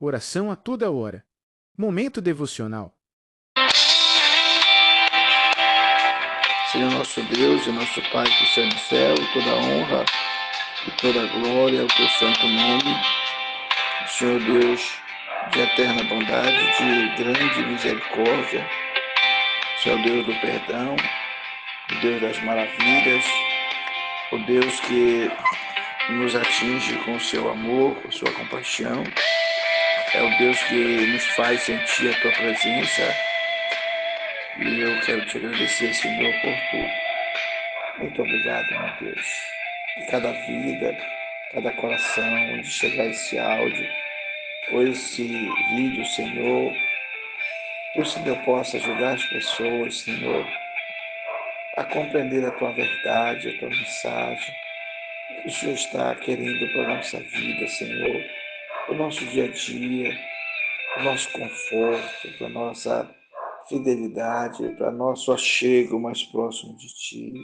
Oração a toda hora. Momento devocional. Senhor nosso Deus e nosso Pai que está no céu, toda honra e toda glória ao teu santo nome. Senhor Deus de eterna bondade, de grande misericórdia, Senhor Deus do perdão, o Deus das maravilhas, o Deus que nos atinge com o seu amor, com a sua compaixão. É o Deus que nos faz sentir a tua presença. E eu quero te agradecer, Senhor, por tudo. Muito obrigado, meu Deus. E cada vida, cada coração onde chegar esse áudio, ou esse vídeo, Senhor, que o Senhor possa ajudar as pessoas, Senhor, a compreender a tua verdade, a tua mensagem, o que o Senhor está querendo para a nossa vida, Senhor, para o nosso dia a dia, para o nosso conforto, para a nossa fidelidade, para nosso achego mais próximo de Ti,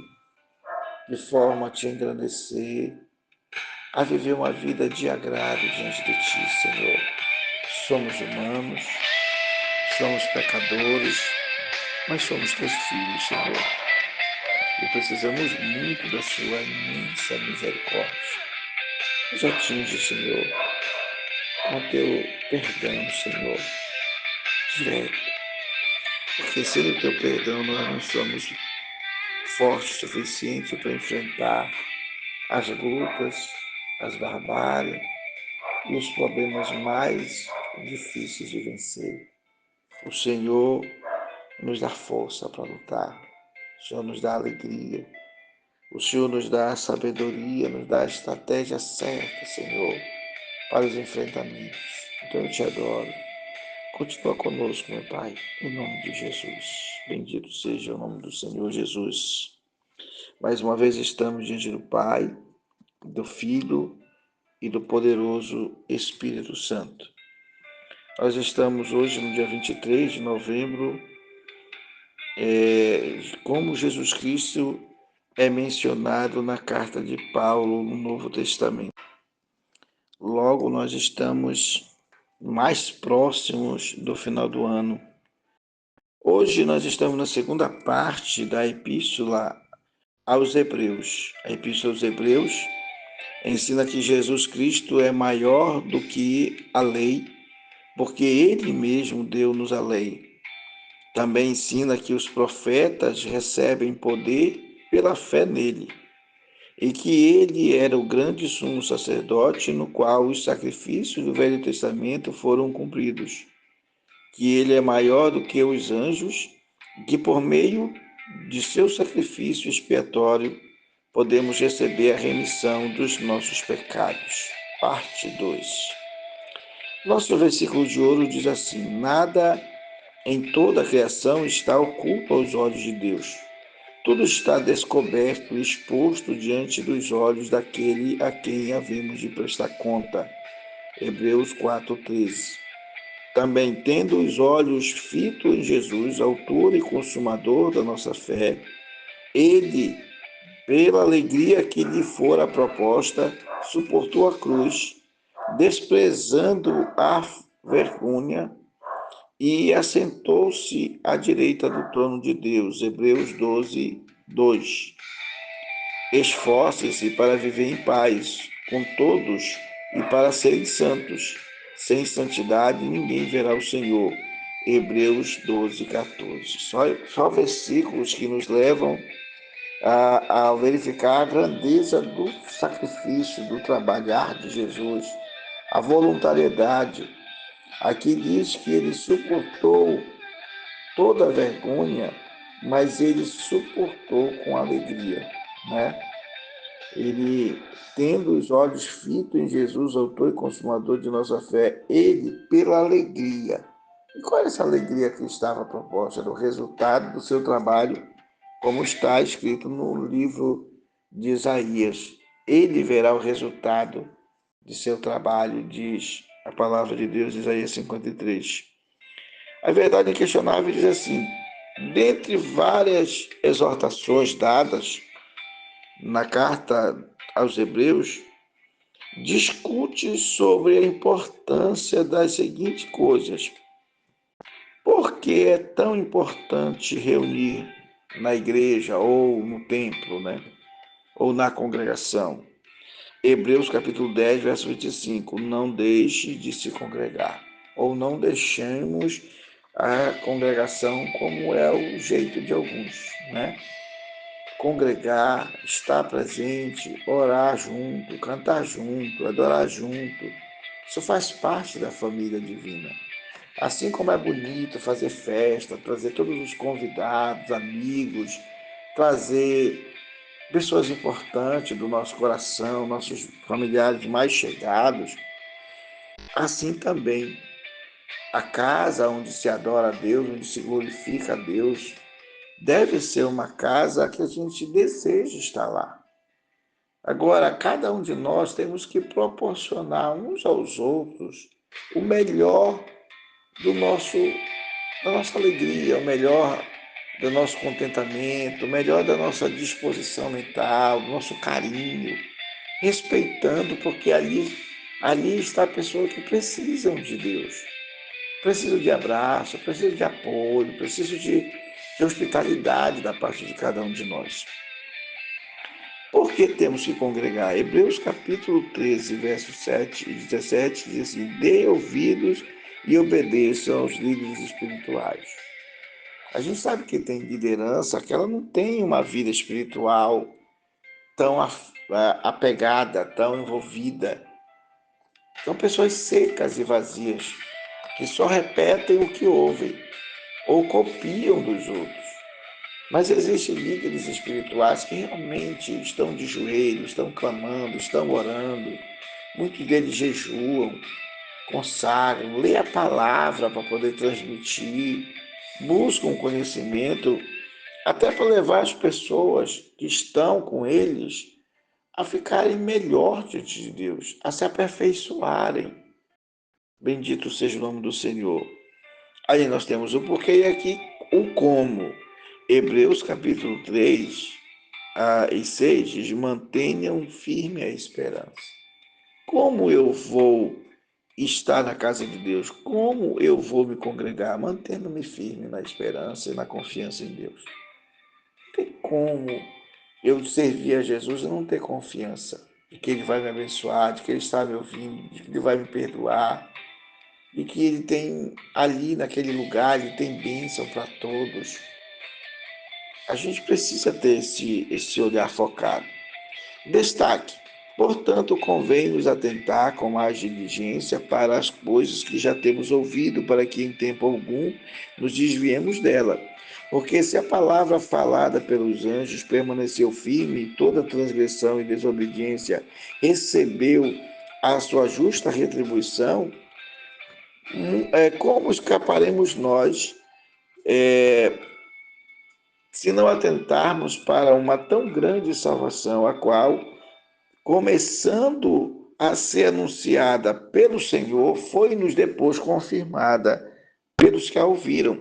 de forma a Te engrandecer, a viver uma vida de agrado diante de Ti, Senhor. Somos humanos, somos pecadores, mas somos Teus filhos, Senhor. E precisamos muito da Sua imensa misericórdia. Nos atinge, Senhor, com Teu perdão, Senhor, direto. Porque sem o Teu perdão nós não somos fortes o suficiente para enfrentar as lutas, as barbáries e os problemas mais difíceis de vencer. O Senhor nos dá força para lutar. O Senhor nos dá alegria. O Senhor nos dá a sabedoria, nos dá a estratégia certa, Senhor, para os enfrentamentos. Então eu te adoro. Continua conosco, meu Pai, em nome de Jesus. Bendito seja o nome do Senhor Jesus. Mais uma vez estamos diante do Pai, do Filho e do poderoso Espírito Santo. Nós estamos hoje no dia 23 de novembro, como Jesus Cristo é mencionado na carta de Paulo no Novo Testamento. Logo, nós estamos mais próximos do final do ano. Hoje nós estamos na segunda parte da Epístola aos Hebreus. A Epístola aos Hebreus ensina que Jesus Cristo é maior do que a lei, porque Ele mesmo deu-nos a lei. Também ensina que os profetas recebem poder pela fé nele, e que ele era o grande sumo sacerdote no qual os sacrifícios do Velho Testamento foram cumpridos, que ele é maior do que os anjos, que por meio de seu sacrifício expiatório podemos receber a remissão dos nossos pecados. Parte 2. Nosso versículo de ouro diz assim: nada em toda a criação está oculto aos olhos de Deus. Tudo está descoberto e exposto diante dos olhos daquele a quem havemos de prestar conta. Hebreus 4:13. Também tendo os olhos fitos em Jesus, autor e consumador da nossa fé, ele, pela alegria que lhe fora proposta, suportou a cruz, desprezando a vergonha, e assentou-se à direita do trono de Deus. Hebreus 12:2. Esforce-se para viver em paz com todos e para serem santos. Sem santidade ninguém verá o Senhor. Hebreus 12:14. Só versículos que nos levam a verificar a grandeza do sacrifício, do trabalhar de Jesus, a voluntariedade. Aqui diz que ele suportou toda a vergonha, mas ele suportou com alegria, né? Ele, tendo os olhos fitos em Jesus, autor e consumador de nossa fé, ele, pela alegria. E qual é essa alegria que estava proposta? Do resultado do seu trabalho, como está escrito no livro de Isaías. Ele verá o resultado de seu trabalho, diz a palavra de Deus, Isaías 53. A verdade inquestionável diz assim: dentre várias exortações dadas na carta aos Hebreus, discute sobre a importância das seguintes coisas. Por que é tão importante reunir na igreja ou no templo, né? Ou na congregação? Hebreus capítulo 10, verso 25. Não deixe de se congregar, ou não deixemos a congregação como é o jeito de alguns, né? Congregar, estar presente, orar junto, cantar junto, adorar junto. Isso faz parte da família divina. Assim como é bonito fazer festa, trazer todos os convidados, amigos, trazer pessoas importantes do nosso coração, nossos familiares mais chegados, assim também a casa onde se adora a Deus, onde se glorifica a Deus, deve ser uma casa que a gente deseja estar lá. Agora, cada um de nós temos que proporcionar uns aos outros o melhor da nossa alegria, o melhor do nosso contentamento, o melhor da nossa disposição mental, do nosso carinho, respeitando, porque ali está a pessoa que precisam de Deus. Precisam de abraço, precisam de apoio, precisam de hospitalidade da parte de cada um de nós. Por que temos que congregar? Hebreus capítulo 13, versos 7 e 17 diz assim: dê ouvidos e obedeçam aos líderes espirituais. A gente sabe que tem liderança que ela não tem uma vida espiritual tão apegada, tão envolvida. São pessoas secas e vazias, que só repetem o que ouvem ou copiam dos outros. Mas existem líderes espirituais que realmente estão de joelhos, estão clamando, estão orando. Muitos deles jejuam, consagram, lê a palavra para poder transmitir, buscam conhecimento, até para levar as pessoas que estão com eles a ficarem melhor diante de Deus, a se aperfeiçoarem. Bendito seja o nome do Senhor. Aí nós temos o porquê e aqui o como. Hebreus capítulo 3 e 6 diz: mantenham firme a esperança. Como eu vou estar na casa de Deus? Como eu vou me congregar? Mantendo-me firme na esperança e na confiança em Deus. Não tem como eu servir a Jesus e não ter confiança de que Ele vai me abençoar, de que Ele está me ouvindo, de que Ele vai me perdoar, de que Ele tem ali naquele lugar, Ele tem bênção para todos. A gente precisa ter esse olhar focado. Destaque: portanto, convém nos atentar com mais diligência para as coisas que já temos ouvido, para que em tempo algum nos desviemos dela. Porque se a palavra falada pelos anjos permaneceu firme, e toda transgressão e desobediência recebeu a sua justa retribuição, como escaparemos nós se não atentarmos para uma tão grande salvação, a qual, começando a ser anunciada pelo Senhor, foi-nos depois confirmada pelos que a ouviram,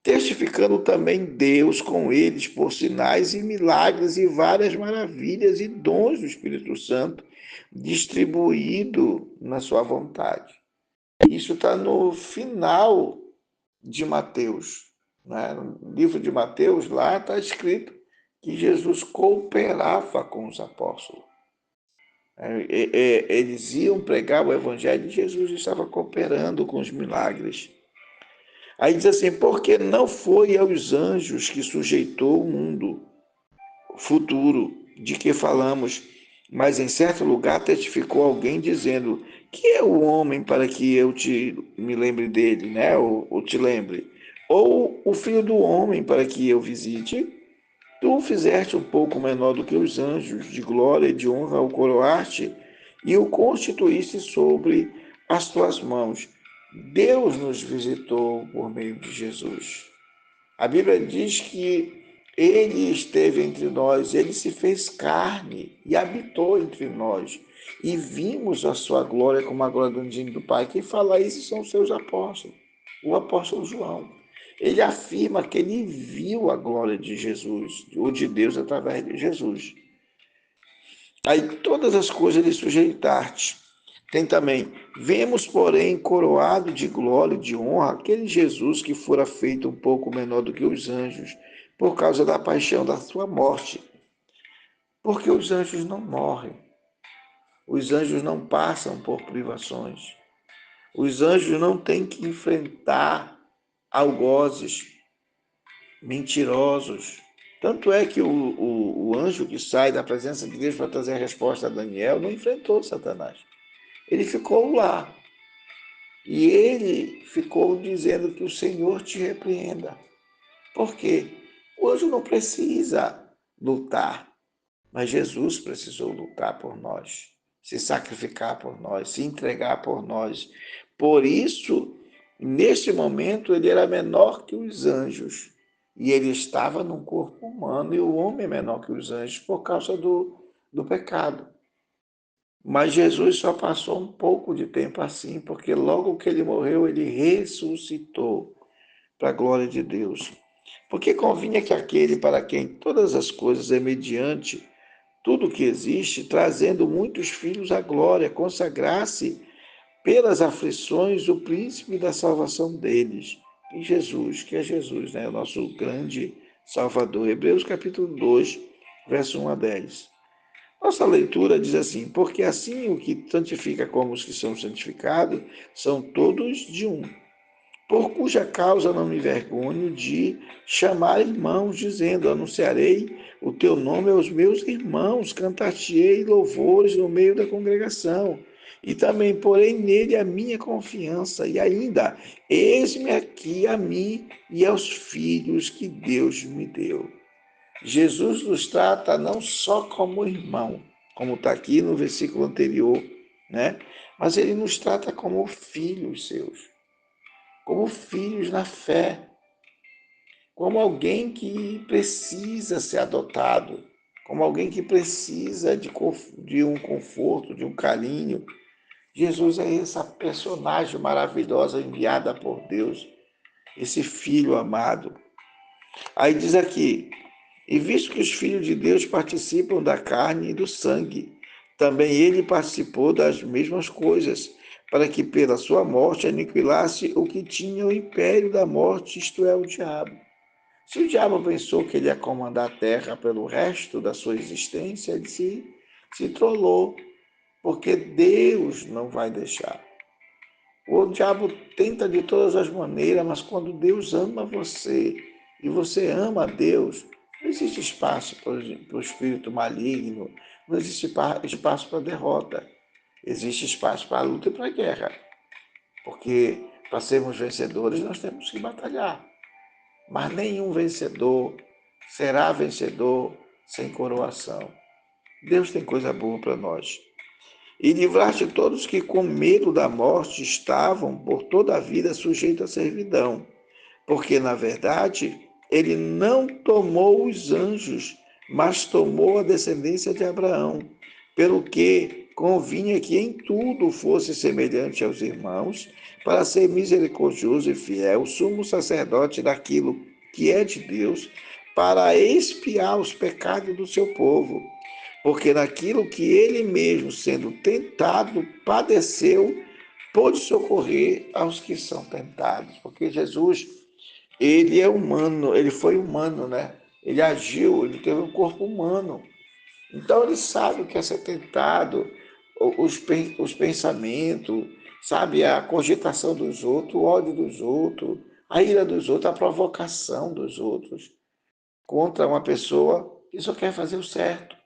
testificando também Deus com eles por sinais e milagres e várias maravilhas e dons do Espírito Santo distribuído na sua vontade. Isso está no final de Mateus, né? No livro de Mateus, lá está escrito que Jesus cooperava com os apóstolos. Eles iam pregar o evangelho e Jesus estava cooperando com os milagres. Aí diz assim: porque não foi aos anjos que sujeitou o mundo futuro de que falamos, mas em certo lugar testificou alguém dizendo: que é o homem para que eu me lembre dele, né? Ou te lembre? Ou o filho do homem para que eu visite? Tu o fizeste um pouco menor do que os anjos, de glória e de honra o coroaste e o constituíste sobre as tuas mãos. Deus nos visitou por meio de Jesus. A Bíblia diz que ele esteve entre nós, ele se fez carne e habitou entre nós. E vimos a sua glória como a glória do unigênito do Pai. Quem fala isso são os seus apóstolos. O apóstolo João. Ele afirma que ele viu a glória de Jesus, ou de Deus através de Jesus. Aí todas as coisas lhe sujeitar-te. Tem também, vemos, porém, coroado de glória e de honra aquele Jesus que fora feito um pouco menor do que os anjos, por causa da paixão da sua morte. Porque os anjos não morrem, os anjos não passam por privações, os anjos não têm que enfrentar algozes mentirosos. Tanto é que o anjo que sai da presença de Deus para trazer a resposta a Daniel não enfrentou Satanás. Ele ficou lá. E ele ficou dizendo que o Senhor te repreenda. Por quê? O anjo não precisa lutar, mas Jesus precisou lutar por nós, se sacrificar por nós, se entregar por nós. Por isso, neste momento, ele era menor que os anjos. E ele estava num corpo humano, e o homem é menor que os anjos por causa do pecado. Mas Jesus só passou um pouco de tempo assim, porque logo que ele morreu, ele ressuscitou para a glória de Deus. Porque convinha que aquele para quem todas as coisas é mediante tudo que existe, trazendo muitos filhos à glória, consagrasse pelas aflições o príncipe da salvação deles. E Jesus, que é Jesus, né? O nosso grande Salvador. Hebreus capítulo 2, verso 1 a 10. Nossa leitura diz assim: porque assim o que santifica como os que são santificados são todos de um. Por cuja causa não me envergonho de chamar irmãos, dizendo: anunciarei o teu nome aos meus irmãos, cantar-te-ei louvores no meio da congregação. E também porei nele a minha confiança, e ainda, eis-me aqui a mim e aos filhos que Deus me deu. Jesus nos trata não só como irmão, como está aqui no versículo anterior, né? Mas ele nos trata como filhos seus, como filhos na fé, como alguém que precisa ser adotado, como alguém que precisa de um conforto, de um carinho. Jesus é essa personagem maravilhosa enviada por Deus, esse filho amado. Aí diz aqui: e visto que os filhos de Deus participam da carne e do sangue, também ele participou das mesmas coisas, para que pela sua morte aniquilasse o que tinha o império da morte, isto é, o diabo. Se o diabo pensou que ele ia comandar a terra pelo resto da sua existência, ele se trollou, porque Deus não vai deixar. O diabo tenta de todas as maneiras, mas quando Deus ama você e você ama a Deus, não existe espaço para o espírito maligno, não existe espaço para a derrota. Existe espaço para a luta e para a guerra. Porque para sermos vencedores, nós temos que batalhar. Mas nenhum vencedor será vencedor sem coroação. Deus tem coisa boa para nós. E livrar-te todos que com medo da morte estavam por toda a vida sujeitos à servidão, porque, na verdade, ele não tomou os anjos, mas tomou a descendência de Abraão, pelo que convinha que em tudo fosse semelhante aos irmãos, para ser misericordioso e fiel, sumo sacerdote daquilo que é de Deus, para expiar os pecados do seu povo, porque naquilo que ele mesmo, sendo tentado, padeceu, pôde socorrer aos que são tentados. Porque Jesus, ele é humano, ele foi humano, né? Ele agiu, ele teve um corpo humano. Então ele sabe o que é ser tentado, os pensamentos, sabe, a cogitação dos outros, o ódio dos outros, a ira dos outros, a provocação dos outros contra uma pessoa que só quer fazer o certo,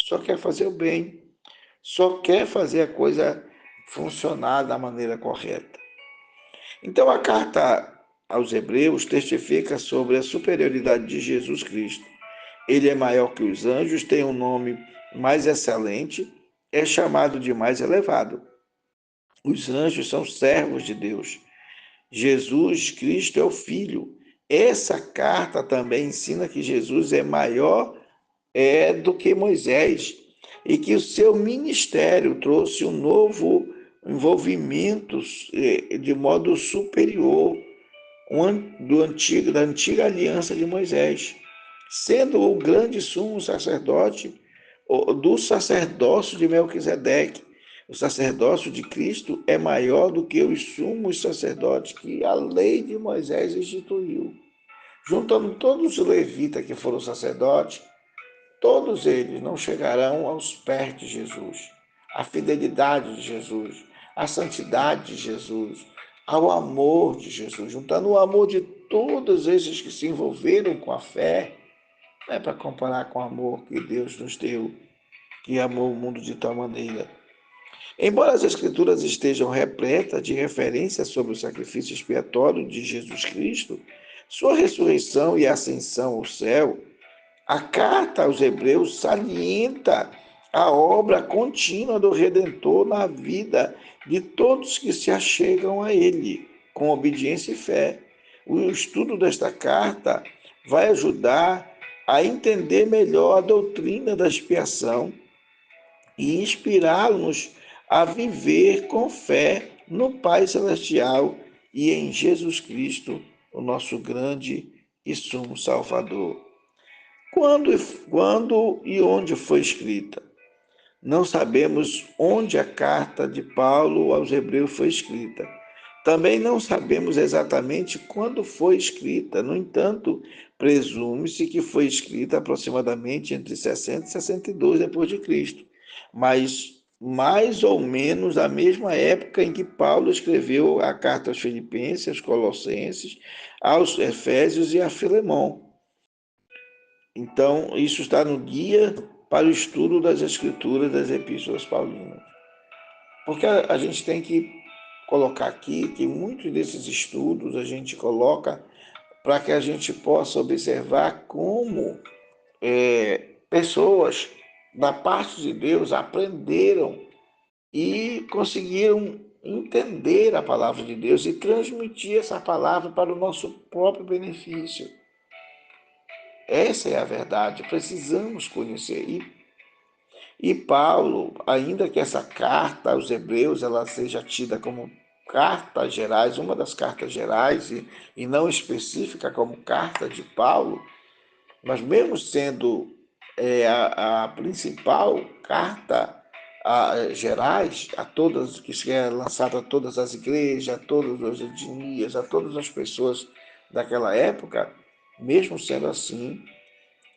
só quer fazer o bem, só quer fazer a coisa funcionar da maneira correta. Então a carta aos Hebreus testifica sobre a superioridade de Jesus Cristo. Ele é maior que os anjos, tem um nome mais excelente, é chamado de mais elevado. Os anjos são servos de Deus. Jesus Cristo é o Filho. Essa carta também ensina que Jesus é maior do que Moisés e que o seu ministério trouxe um novo envolvimento de modo superior da antiga aliança de Moisés, sendo o grande sumo sacerdote do sacerdócio de Melquisedeque. O sacerdócio de Cristo é maior do que os sumos sacerdotes que a lei de Moisés instituiu. Juntando todos os levitas que foram sacerdotes, todos eles não chegarão aos pés de Jesus, à fidelidade de Jesus, à santidade de Jesus, ao amor de Jesus. Juntando o amor de todos esses que se envolveram com a fé, não é para comparar com o amor que Deus nos deu, que amou o mundo de tal maneira. Embora as Escrituras estejam repletas de referências sobre o sacrifício expiatório de Jesus Cristo, sua ressurreição e ascensão ao céu, a carta aos Hebreus salienta a obra contínua do Redentor na vida de todos que se achegam a Ele, com obediência e fé. O estudo desta carta vai ajudar a entender melhor a doutrina da expiação e inspirá-los a viver com fé no Pai Celestial e em Jesus Cristo, o nosso grande e sumo Salvador. Quando e onde foi escrita? Não sabemos onde a carta de Paulo aos Hebreus foi escrita. Também não sabemos exatamente quando foi escrita. No entanto, presume-se que foi escrita aproximadamente entre 60 e 62 depois de Cristo, mas mais ou menos a mesma época em que Paulo escreveu a carta aos Filipenses, aos Colossenses, aos Efésios e a Filemão. Então, isso está no guia para o estudo das Escrituras das Epístolas Paulinas. Porque a gente tem que colocar aqui que muitos desses estudos a gente coloca para que a gente possa observar como pessoas da parte de Deus aprenderam e conseguiram entender a palavra de Deus e transmitir essa palavra para o nosso próprio benefício. Essa é a verdade, precisamos conhecer. E Paulo, ainda que essa carta aos Hebreus ela seja tida como cartas gerais, uma das cartas gerais, e não específica como carta de Paulo, mas mesmo sendo a principal carta gerais, a todas, que é lançada a todas as igrejas, a todas as etnias, a todas as pessoas daquela época, mesmo sendo assim,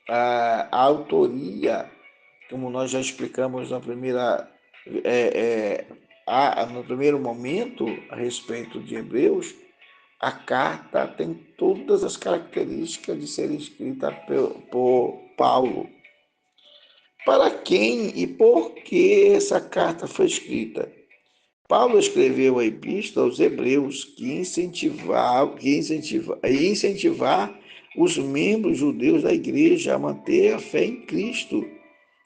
a autoria, como nós já explicamos no primeiro momento a respeito de Hebreus, a carta tem todas as características de ser escrita por Paulo. Para quem e por que essa carta foi escrita? Paulo escreveu a epístola aos Hebreus que incentivar os membros judeus da igreja a manter a fé em Cristo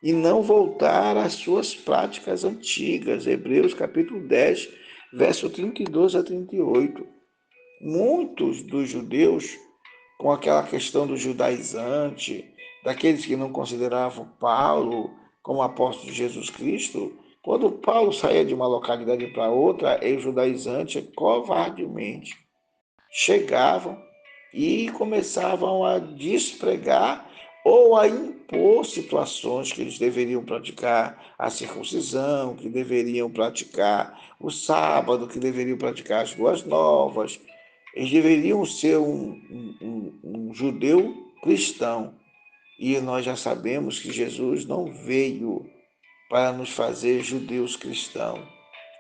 e não voltar às suas práticas antigas. Hebreus capítulo 10, verso 32 a 38. Muitos dos judeus, com aquela questão do judaizante, daqueles que não consideravam Paulo como apóstolo de Jesus Cristo, quando Paulo saía de uma localidade para outra, os judaizantes covardemente chegavam e começavam a despregar ou a impor situações que eles deveriam praticar a circuncisão, que deveriam praticar o sábado, que deveriam praticar as boas novas. Eles deveriam ser um judeu cristão. E nós já sabemos que Jesus não veio para nos fazer judeus cristãos.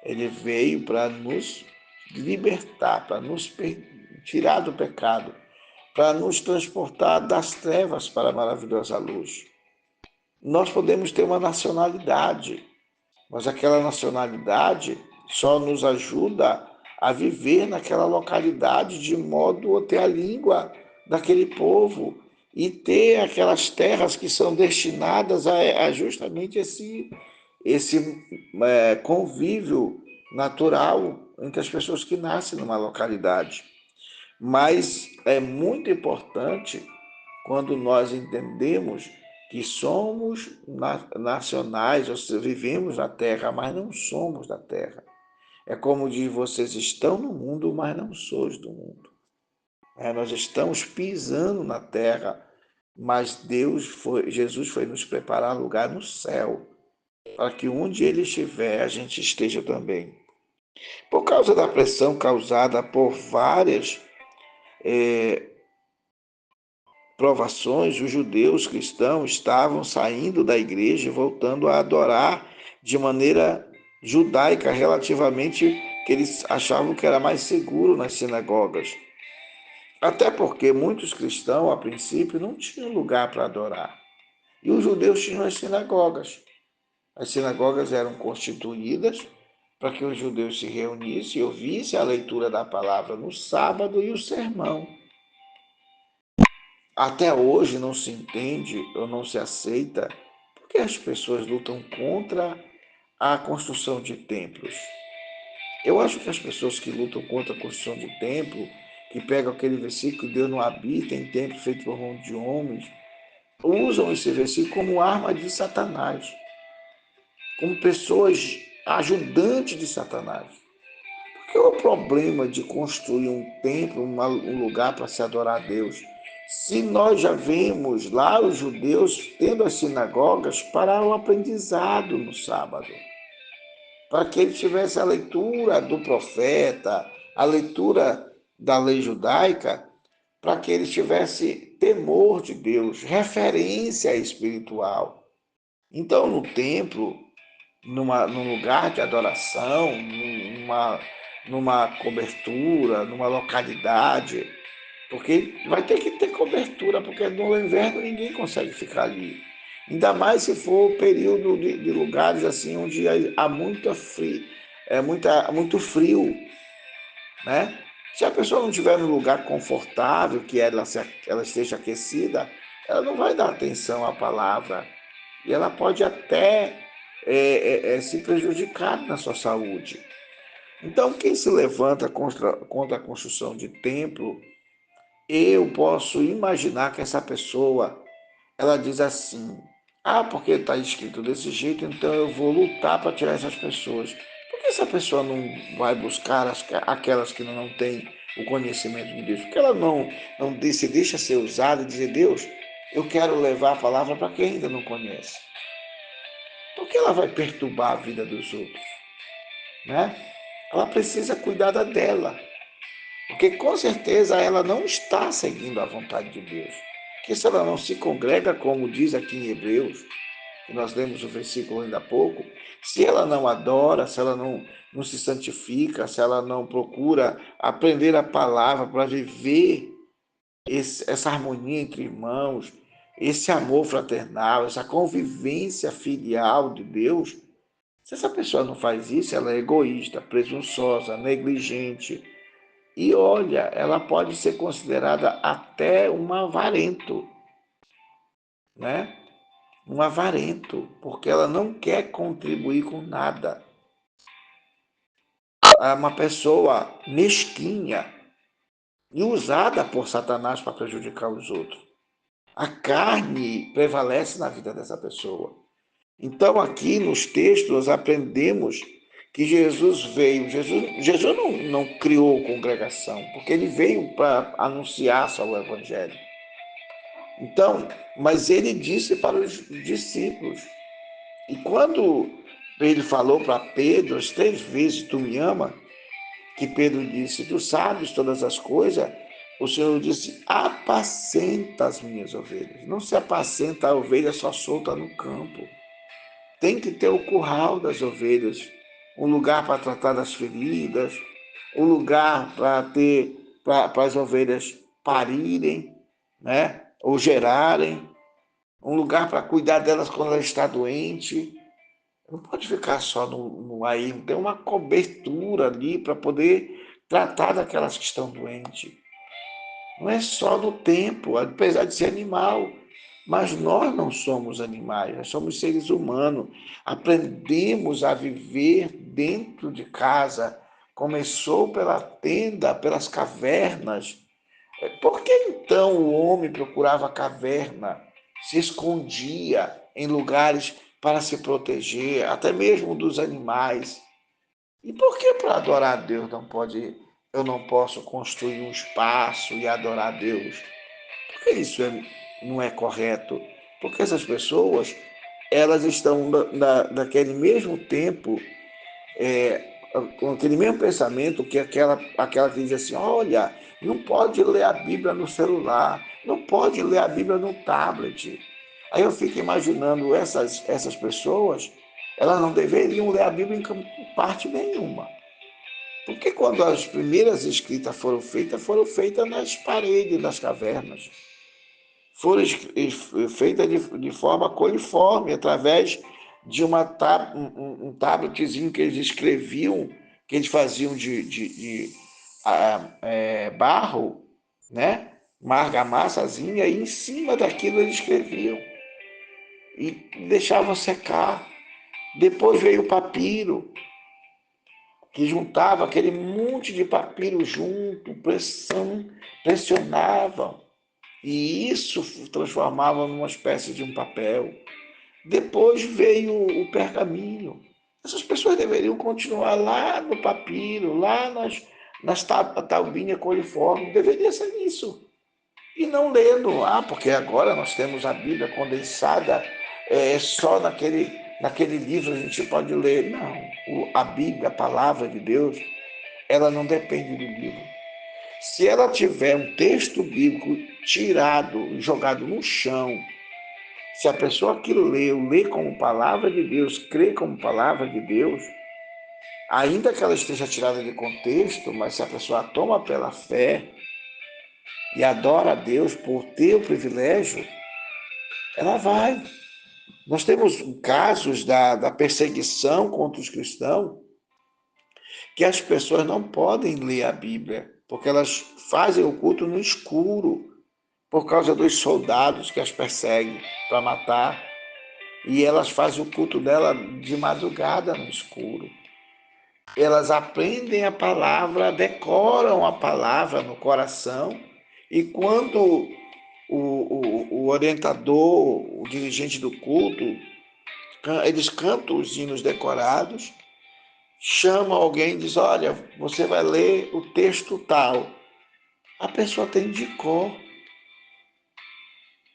Ele veio para nos libertar, para nos tirar do pecado, para nos transportar das trevas para a maravilhosa luz. Nós podemos ter uma nacionalidade, mas aquela nacionalidade só nos ajuda a viver naquela localidade de modo a ter a língua daquele povo e ter aquelas terras que são destinadas a justamente esse convívio natural entre as pessoas que nascem numa localidade. Mas é muito importante quando nós entendemos que somos nacionais, ou seja, vivemos na terra, mas não somos da terra. É como diz, vocês estão no mundo, mas não sois do mundo. Nós estamos pisando na terra, mas Jesus foi nos preparar lugar no céu, para que onde ele estiver, a gente esteja também. Por causa da pressão causada por várias provações, os judeus cristãos estavam saindo da igreja e voltando a adorar de maneira judaica, relativamente que eles achavam que era mais seguro nas sinagogas. Até porque muitos cristãos, a princípio, não tinham lugar para adorar. E os judeus tinham as sinagogas. As sinagogas eram constituídas para que os judeus se reunissem e ouvissem a leitura da palavra no sábado e o sermão. Até hoje não se entende ou não se aceita porque as pessoas lutam contra a construção de templos. Eu acho que as pessoas que lutam contra a construção de templo, que pegam aquele versículo que Deus não habita em templo feito por mão de homens, usam esse versículo como arma de Satanás, como pessoas ajudantes de Satanás. Porque é o problema de construir um templo, um lugar para se adorar a Deus? Se nós já vemos lá os judeus tendo as sinagogas para o aprendizado no sábado, para que eles tivessem a leitura do profeta, a leitura da lei judaica, para que eles tivessem temor de Deus, referência espiritual. Então, no templo, num lugar de adoração, numa cobertura, numa localidade, porque vai ter que ter cobertura, porque no inverno ninguém consegue ficar ali. Ainda mais se for o período de lugares assim onde há muito frio, né? Se a pessoa não estiver num lugar confortável, que ela esteja aquecida, ela não vai dar atenção à palavra. E ela pode até se prejudicar na sua saúde. Então, quem se levanta contra a construção de templo, eu posso imaginar que essa pessoa, ela diz assim: ah, porque está escrito desse jeito, então eu vou lutar para tirar essas pessoas. Por que essa pessoa não vai buscar aquelas que não têm o conhecimento de Deus? Por que ela não se deixa ser usada e dizer: Deus, eu quero levar a palavra para quem ainda não conhece? Por que ela vai perturbar a vida dos outros, né? Ela precisa cuidar da dela, porque com certeza ela não está seguindo a vontade de Deus. Porque se ela não se congrega, como diz aqui em Hebreus, que nós lemos o versículo ainda há pouco, se ela não adora, se ela não se santifica, se ela não procura aprender a palavra para viver essa harmonia entre irmãos, esse amor fraternal, essa convivência filial de Deus, se essa pessoa não faz isso, ela é egoísta, presunçosa, negligente. E olha, ela pode ser considerada até um avarento, né? Um avarento, porque ela não quer contribuir com nada. É uma pessoa mesquinha e usada por Satanás para prejudicar os outros. A carne prevalece na vida dessa pessoa. Então, aqui nos textos, nós aprendemos que Jesus veio. Jesus não criou congregação, porque ele veio para anunciar só o evangelho. Então, mas ele disse para os discípulos. E quando ele falou para Pedro as 3 vezes: tu me ama, que Pedro disse: tu sabes todas as coisas, o Senhor disse: apacenta as minhas ovelhas. Não se apacenta a ovelha só solta no campo. Tem que ter o curral das ovelhas, um lugar para tratar das feridas, um lugar para as ovelhas parirem, né? Ou gerarem, um lugar para cuidar delas quando ela está doente. Não pode ficar só no aí, tem uma cobertura ali para poder tratar daquelas que estão doentes. Não é só no tempo, apesar de ser animal, mas nós não somos animais, nós somos seres humanos. Aprendemos a viver dentro de casa. Começou pela tenda, pelas cavernas. Por que então o homem procurava caverna, se escondia em lugares para se proteger, até mesmo dos animais? E por que para adorar a Deus eu não posso construir um espaço e adorar a Deus? Porque isso não é correto? Porque essas pessoas, elas estão naquele mesmo tempo, com aquele mesmo pensamento que aquela que diz assim, olha, não pode ler a Bíblia no celular, não pode ler a Bíblia no tablet. Aí eu fico imaginando essas pessoas, elas não deveriam ler a Bíblia em parte nenhuma. Porque quando as primeiras escritas foram feitas nas paredes das cavernas. Foram feitas de forma coliforme, através de um tabletzinho que eles escreviam, que eles faziam de barro, né? Uma argamassazinha, e em cima daquilo eles escreviam e deixavam secar. Depois veio o papiro, que juntava aquele monte de papiro junto, pressionavam, e isso transformava numa espécie de um papel. Depois veio o pergaminho. Essas pessoas deveriam continuar lá no papiro, lá nas taubinhas coliformes, deveria ser isso. E não lendo, porque agora nós temos a Bíblia condensada, só naquele livro a gente pode ler. Não, a Bíblia, a palavra de Deus, ela não depende do livro. Se ela tiver um texto bíblico tirado, jogado no chão, se a pessoa que lê como palavra de Deus, crê como palavra de Deus, ainda que ela esteja tirada de contexto, mas se a pessoa toma pela fé e adora a Deus por ter o privilégio, ela vai. Nós temos casos da perseguição contra os cristãos, que as pessoas não podem ler a Bíblia, porque elas fazem o culto no escuro, por causa dos soldados que as perseguem para matar. E elas fazem o culto dela de madrugada no escuro. Elas aprendem a palavra, decoram a palavra no coração, e quando o orientador, o dirigente do culto, eles cantam os hinos decorados, chama alguém e diz, olha, você vai ler o texto tal. A pessoa tem de cor,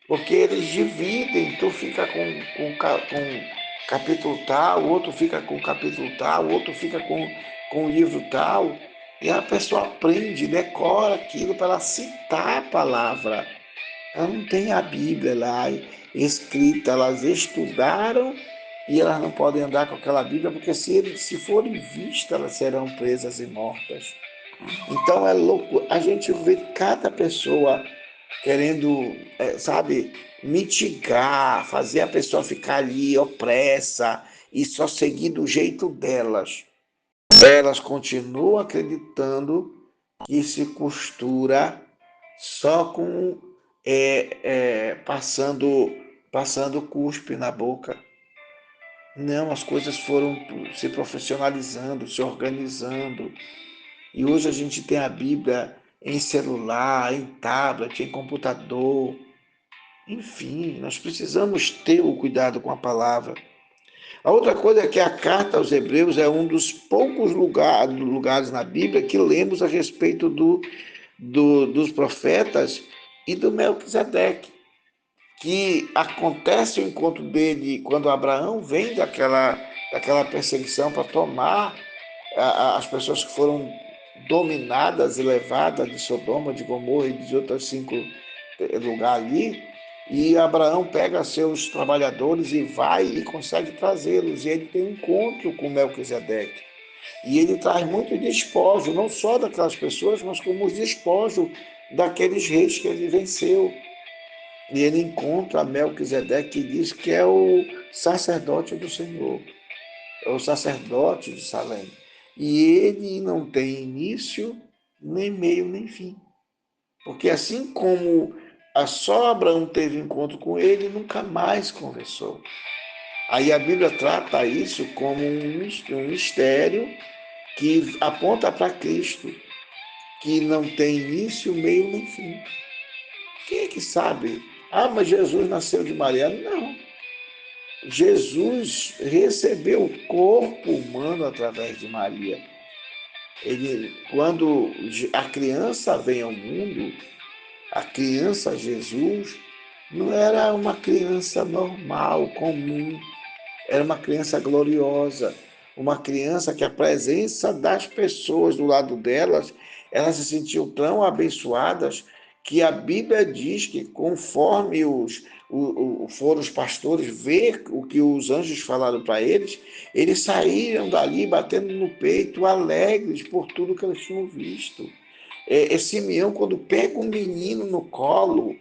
porque eles dividem, tu fica com capítulo tal, o outro fica com capítulo tal, o outro fica com o livro tal, e a pessoa aprende, decora aquilo para ela citar a palavra. Ela não tem a Bíblia lá escrita, elas estudaram e elas não podem andar com aquela Bíblia, porque se forem vistas, elas serão presas e mortas. Então é louco, a gente vê cada pessoa querendo, sabe, mitigar, fazer a pessoa ficar ali opressa e só seguir do jeito delas. Elas continuam acreditando que se costura só com passando cuspe na boca. Não, as coisas foram se profissionalizando, se organizando. E hoje a gente tem a Bíblia em celular, em tablet, em computador. Enfim, nós precisamos ter o cuidado com a palavra. A outra coisa é que a carta aos Hebreus é um dos poucos lugares na Bíblia que lemos a respeito dos profetas e do Melquisedeque, que acontece o encontro dele quando Abraão vem daquela perseguição para tomar as pessoas que foram dominadas e levadas de Sodoma, de Gomorra e de outros 5 lugares ali, e Abraão pega seus trabalhadores e vai e consegue trazê-los, e ele tem um encontro com Melquisedeque. E ele traz muito despojo, não só daquelas pessoas, mas como os despojos daqueles reis que ele venceu. E ele encontra Melquisedeque, que diz que é o sacerdote do Senhor, é o sacerdote de Salém. E ele não tem início, nem meio, nem fim. Porque assim como só Abraão teve encontro com ele, nunca mais conversou. Aí a Bíblia trata isso como um mistério que aponta para Cristo, que não tem início, meio, nem fim. Quem é que sabe? Mas Jesus nasceu de Maria. Não. Jesus recebeu o corpo humano através de Maria. Quando a criança vem ao mundo, a criança Jesus, não era uma criança normal, comum, era uma criança gloriosa, uma criança que a presença das pessoas do lado delas, elas se sentiam tão abençoadas que a Bíblia diz que conforme foram os pastores ver o que os anjos falaram para eles, eles saíram dali batendo no peito, alegres por tudo que eles tinham visto. Simeão, quando pega um menino no colo,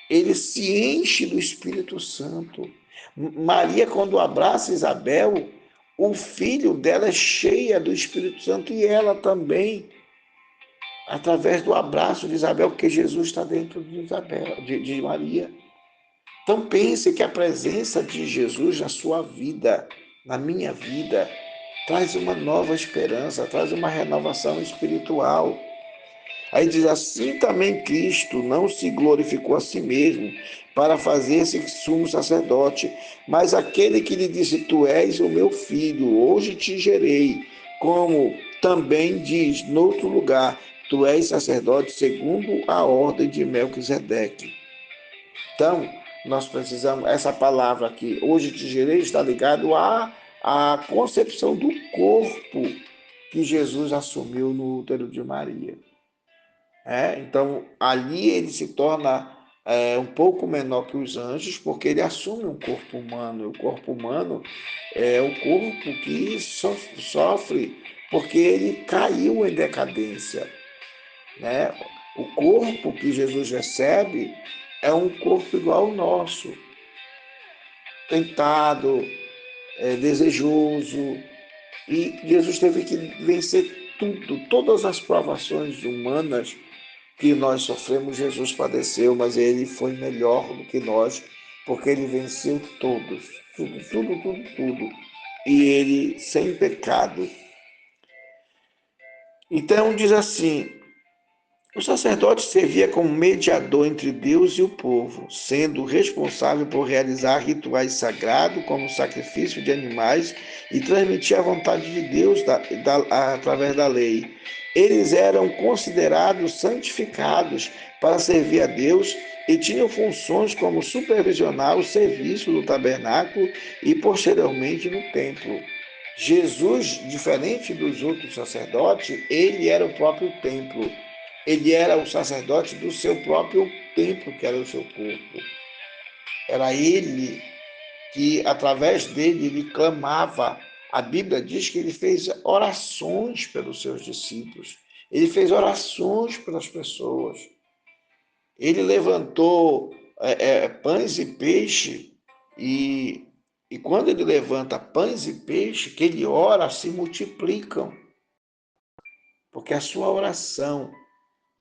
ele se enche do Espírito Santo. Maria, quando abraça Isabel, o filho dela é cheia do Espírito Santo e ela também, através do abraço de Isabel, porque Jesus está dentro de Isabel, de Maria. Então pense que a presença de Jesus na sua vida, na minha vida, traz uma nova esperança, traz uma renovação espiritual. Aí diz assim também Cristo não se glorificou a si mesmo para fazer-se sumo sacerdote, mas aquele que lhe disse, tu és o meu filho, hoje te gerei, como também diz noutro lugar, tu és sacerdote segundo a ordem de Melquisedeque. Então, nós precisamos, essa palavra aqui, hoje te gerei, está ligado à concepção do corpo que Jesus assumiu no útero de Maria. Então, ali ele se torna um pouco menor que os anjos, porque ele assume um corpo humano. E o corpo humano é o corpo que sofre, porque ele caiu em decadência. Né? O corpo que Jesus recebe é um corpo igual ao nosso, tentado, desejoso. E Jesus teve que vencer tudo, todas as provações humanas que nós sofremos, Jesus padeceu, mas ele foi melhor do que nós, porque ele venceu todos, tudo. E ele sem pecado. Então diz assim, o sacerdote servia como mediador entre Deus e o povo, sendo responsável por realizar rituais sagrados, como o sacrifício de animais, e transmitir a vontade de Deus através da lei. Eles eram considerados santificados para servir a Deus e tinham funções como supervisionar o serviço do tabernáculo e posteriormente no templo. Jesus, diferente dos outros sacerdotes, ele era o próprio templo. Ele era o sacerdote do seu próprio templo, que era o seu corpo. Era ele que, através dele, ele clamava. A Bíblia diz que ele fez orações pelos seus discípulos. Ele fez orações pelas pessoas. Ele levantou pães e peixe e quando ele levanta pães e peixe, que ele ora, se multiplicam. Porque a sua oração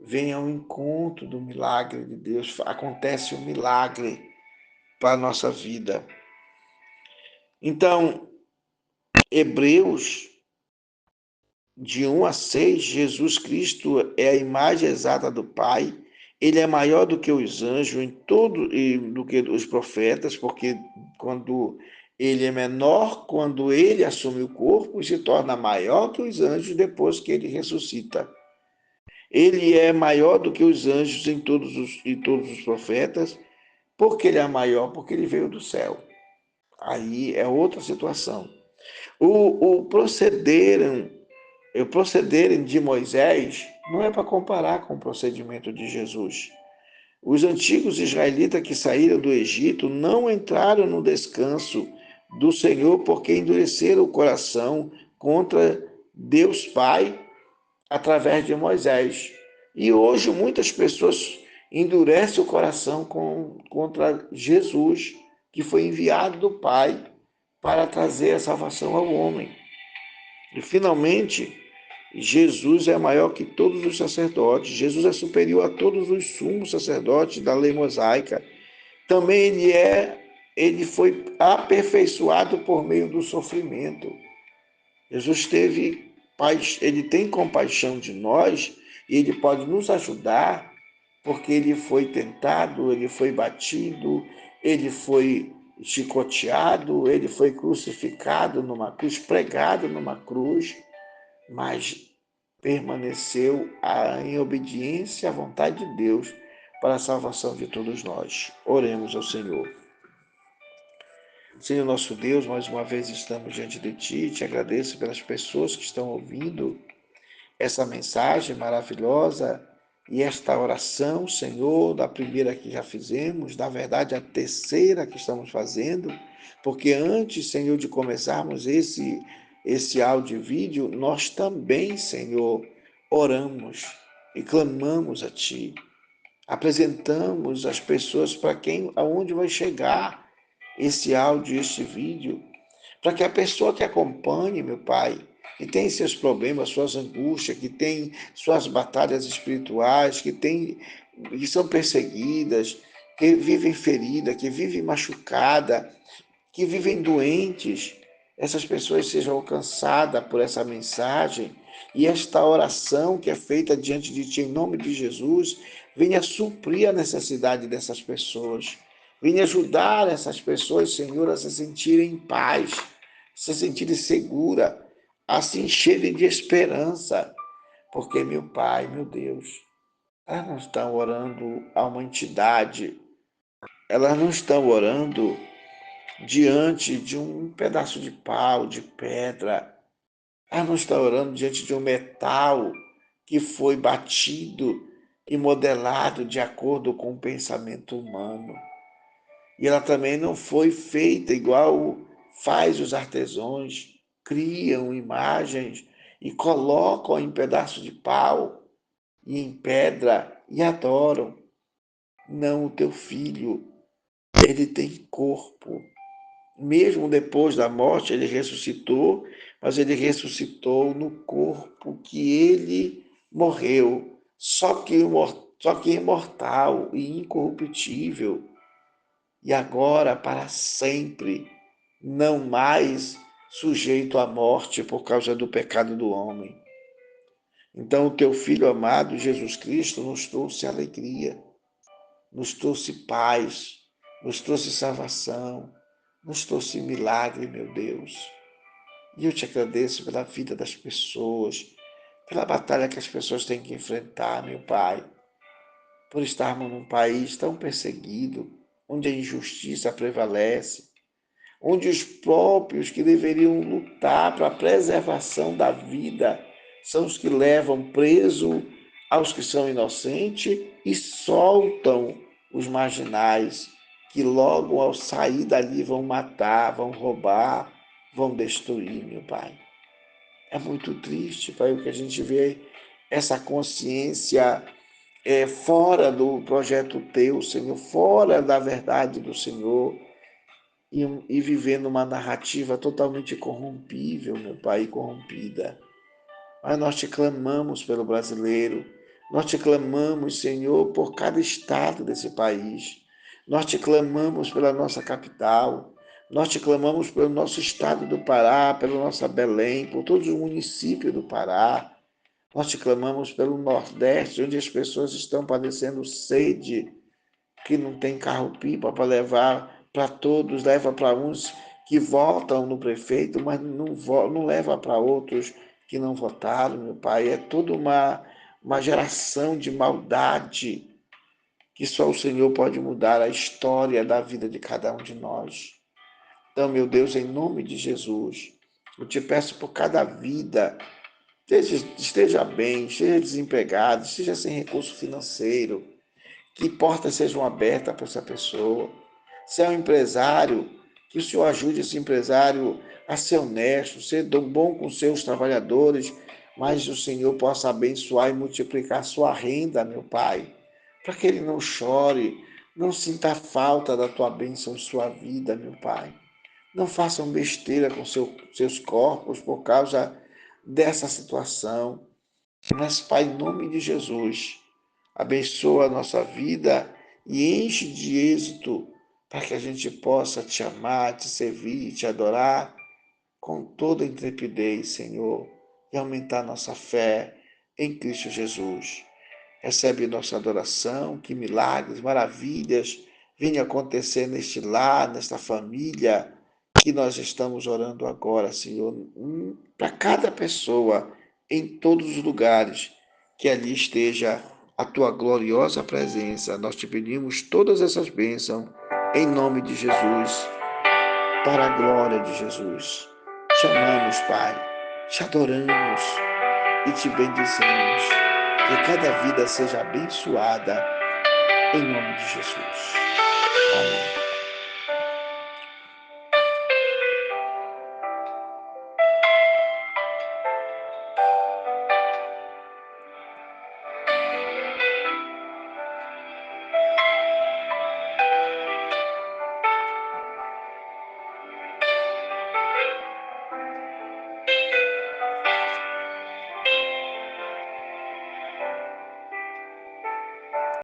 vem ao encontro do milagre de Deus. Acontece um milagre para a nossa vida. Então, Hebreus, de 1 a 6, Jesus Cristo é a imagem exata do Pai. Ele é maior do que os anjos em todo e do que os profetas, porque quando ele é menor, quando ele assume o corpo, se torna maior que os anjos depois que ele ressuscita. Ele é maior do que os anjos em todos os profetas. Por que ele é maior? Porque ele veio do céu. Aí é outra situação. O procederem de Moisés não é para comparar com o procedimento de Jesus. Os antigos israelitas que saíram do Egito não entraram no descanso do Senhor porque endureceram o coração contra Deus Pai através de Moisés. E hoje muitas pessoas endurecem o coração contra Jesus, que foi enviado do Pai para trazer a salvação ao homem. E finalmente, Jesus é maior que todos os sacerdotes. Jesus é superior a todos os sumos sacerdotes da lei mosaica. Também ele foi aperfeiçoado por meio do sofrimento. Jesus ele tem compaixão de nós e ele pode nos ajudar porque ele foi tentado, ele foi batido, ele foi chicoteado, ele foi crucificado numa cruz, pregado numa cruz, mas permaneceu em obediência à vontade de Deus, para a salvação de todos nós. Oremos ao Senhor. Senhor nosso Deus, mais uma vez estamos diante de Ti, te agradeço pelas pessoas que estão ouvindo essa mensagem maravilhosa e esta oração, Senhor, da primeira que já fizemos, na verdade a terceira que estamos fazendo, porque antes, Senhor, de começarmos esse áudio e vídeo, nós também, Senhor, oramos e clamamos a Ti. Apresentamos as pessoas para quem, aonde vai chegar esse áudio, esse vídeo, para que a pessoa que acompanhe, meu Pai, que tem seus problemas, suas angústias, que tem suas batalhas espirituais, que são perseguidas, que vivem ferida, que vivem machucada, que vivem doentes, essas pessoas sejam alcançadas por essa mensagem e esta oração que é feita diante de Ti em nome de Jesus venha suprir a necessidade dessas pessoas. Venha ajudar essas pessoas, Senhor, a se sentirem em paz, se sentirem seguras, a se encherem de esperança. Porque, meu Pai, meu Deus, elas não estão orando a uma entidade, elas não estão orando diante de um pedaço de pau, de pedra. Elas não estão orando diante de um metal que foi batido e modelado de acordo com o pensamento humano. E ela também não foi feita igual faz os artesãos, criam imagens e colocam em pedaço de pau e em pedra e adoram. Não, o teu filho, ele tem corpo. Mesmo depois da morte, ele ressuscitou, mas ele ressuscitou no corpo que ele morreu, só que imortal e incorruptível. E agora, para sempre, não mais sujeito à morte por causa do pecado do homem. Então, o teu Filho amado, Jesus Cristo, nos trouxe alegria, nos trouxe paz, nos trouxe salvação, nos trouxe milagre, meu Deus. E eu te agradeço pela vida das pessoas, pela batalha que as pessoas têm que enfrentar, meu Pai, por estarmos num país tão perseguido, onde a injustiça prevalece, onde os próprios que deveriam lutar para a preservação da vida são os que levam preso aos que são inocentes e soltam os marginais, que logo ao sair dali vão matar, vão roubar, vão destruir, meu Pai. É muito triste, Pai, o que a gente vê essa consciência fora do projeto Teu, Senhor, fora da verdade do Senhor, e vivendo uma narrativa totalmente corrompível, meu Pai, corrompida. Mas nós te clamamos pelo brasileiro, nós te clamamos, Senhor, por cada estado desse país, nós te clamamos pela nossa capital, nós te clamamos pelo nosso estado do Pará, pela nossa Belém, por todos os municípios do Pará, nós te clamamos pelo Nordeste, onde as pessoas estão padecendo sede, que não tem carro-pipa para levar para todos, leva para uns que votam no prefeito, mas não leva para outros que não votaram, meu Pai. É toda uma geração de maldade que só o Senhor pode mudar a história da vida de cada um de nós. Então, meu Deus, em nome de Jesus, eu te peço por cada vida, esteja bem, esteja desempregado, esteja sem recurso financeiro, que portas sejam abertas para essa pessoa. Se é um empresário, que o Senhor ajude esse empresário a ser honesto, ser bom com seus trabalhadores, mas o Senhor possa abençoar e multiplicar a sua renda, meu Pai, para que ele não chore, não sinta falta da tua bênção em sua vida, meu Pai. Não façam besteira com seus corpos por causa dessa situação. Mas, Pai, em nome de Jesus, abençoa a nossa vida e enche de êxito para que a gente possa te amar, te servir, te adorar com toda intrepidez, Senhor, e aumentar nossa fé em Cristo Jesus. Recebe nossa adoração, que milagres, maravilhas venham acontecer neste lar, nesta família que nós estamos orando agora, Senhor, para cada pessoa, em todos os lugares que ali esteja a tua gloriosa presença. Nós te pedimos todas essas bênçãos em nome de Jesus, para a glória de Jesus. Te amamos, Pai, te adoramos e te bendizemos. Que cada vida seja abençoada em nome de Jesus. Amém.